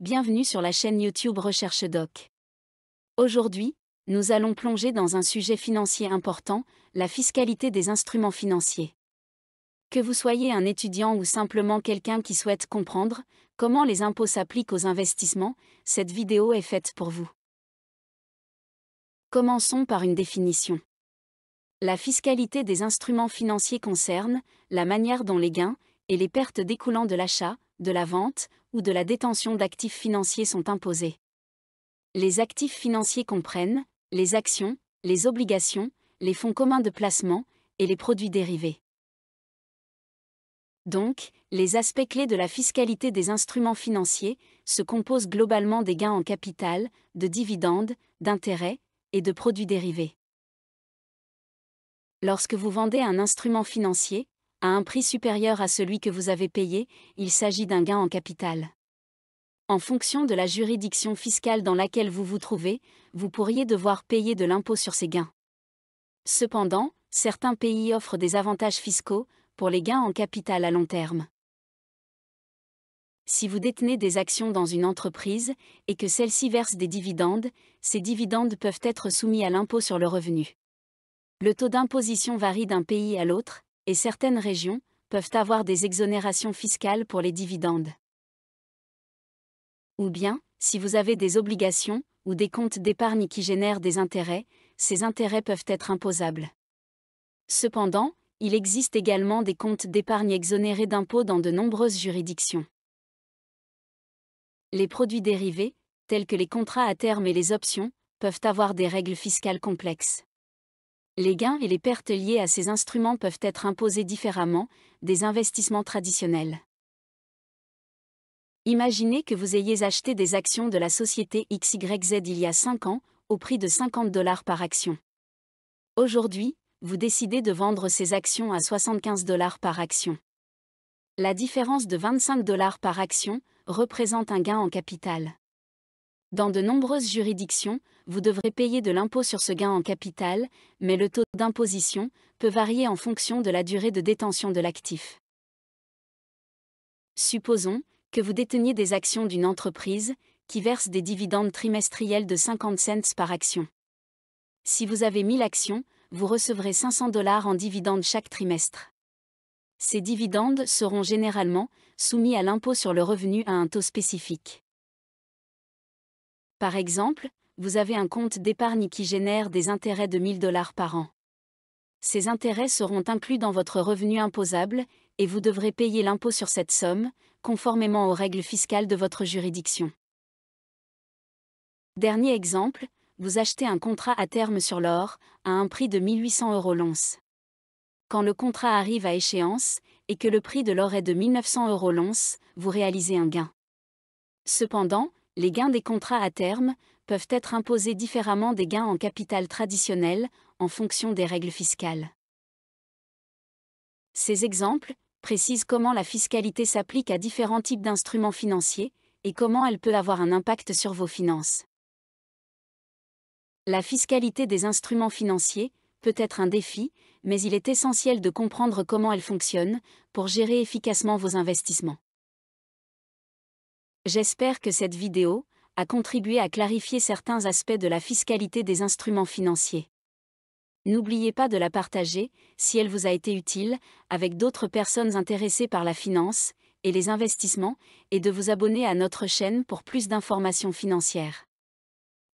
bienvenue sur la chaîne YouTube Recherche Doc. Aujourd'hui, nous allons plonger dans un sujet financier important, la fiscalité des instruments financiers. Que vous soyez un étudiant ou simplement quelqu'un qui souhaite comprendre comment les impôts s'appliquent aux investissements, cette vidéo est faite pour vous. Commençons par une définition. La fiscalité des instruments financiers concerne la manière dont les gains et les pertes découlant de l'achat, de la vente ou de la détention d'actifs financiers sont imposés. Les actifs financiers comprennent les actions, les obligations, les fonds communs de placement et les produits dérivés. Donc, les aspects clés de la fiscalité des instruments financiers se composent globalement des gains en capital, de dividendes, d'intérêts et de produits dérivés. Lorsque vous vendez un instrument financier, à un prix supérieur à celui que vous avez payé, il s'agit d'un gain en capital. En fonction de la juridiction fiscale dans laquelle vous vous trouvez, vous pourriez devoir payer de l'impôt sur ces gains. Cependant, certains pays offrent des avantages fiscaux pour les gains en capital à long terme. Si vous détenez des actions dans une entreprise et que celle-ci verse des dividendes, ces dividendes peuvent être soumis à l'impôt sur le revenu. Le taux d'imposition varie d'un pays à l'autre, et certaines régions peuvent avoir des exonérations fiscales pour les dividendes. Ou bien, si vous avez des obligations ou des comptes d'épargne qui génèrent des intérêts, ces intérêts peuvent être imposables. Cependant, il existe également des comptes d'épargne exonérés d'impôts dans de nombreuses juridictions. Les produits dérivés, tels que les contrats à terme et les options, peuvent avoir des règles fiscales complexes. Les gains et les pertes liés à ces instruments peuvent être imposés différemment des investissements traditionnels. Imaginez que vous ayez acheté des actions de la société XYZ il y a 5 ans, au prix de $50 par action. Aujourd'hui, vous décidez de vendre ces actions à $75 par action. La différence de $25 par action représente un gain en capital. Dans de nombreuses juridictions, vous devrez payer de l'impôt sur ce gain en capital, mais le taux d'imposition peut varier en fonction de la durée de détention de l'actif. Supposons que vous déteniez des actions d'une entreprise qui verse des dividendes trimestriels de 50 cents par action. Si vous avez 1000 actions, vous recevrez $500 en dividendes chaque trimestre. Ces dividendes seront généralement soumis à l'impôt sur le revenu à un taux spécifique. Par exemple, vous avez un compte d'épargne qui génère des intérêts de $1000 par an. Ces intérêts seront inclus dans votre revenu imposable et vous devrez payer l'impôt sur cette somme, conformément aux règles fiscales de votre juridiction. Dernier exemple, vous achetez un contrat à terme sur l'or, à un prix de 1800 € l'once. Quand le contrat arrive à échéance, et que le prix de l'or est de 1900 € l'once, vous réalisez un gain. Cependant, les gains des contrats à terme peuvent être imposés différemment des gains en capital traditionnels, en fonction des règles fiscales. Ces exemples précisent comment la fiscalité s'applique à différents types d'instruments financiers, et comment elle peut avoir un impact sur vos finances. La fiscalité des instruments financiers peut être un défi, mais il est essentiel de comprendre comment elle fonctionne pour gérer efficacement vos investissements. J'espère que cette vidéo a contribué à clarifier certains aspects de la fiscalité des instruments financiers. N'oubliez pas de la partager, si elle vous a été utile, avec d'autres personnes intéressées par la finance et les investissements, et de vous abonner à notre chaîne pour plus d'informations financières.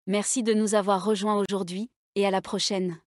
Merci de nous avoir rejoints aujourd'hui, et à la prochaine.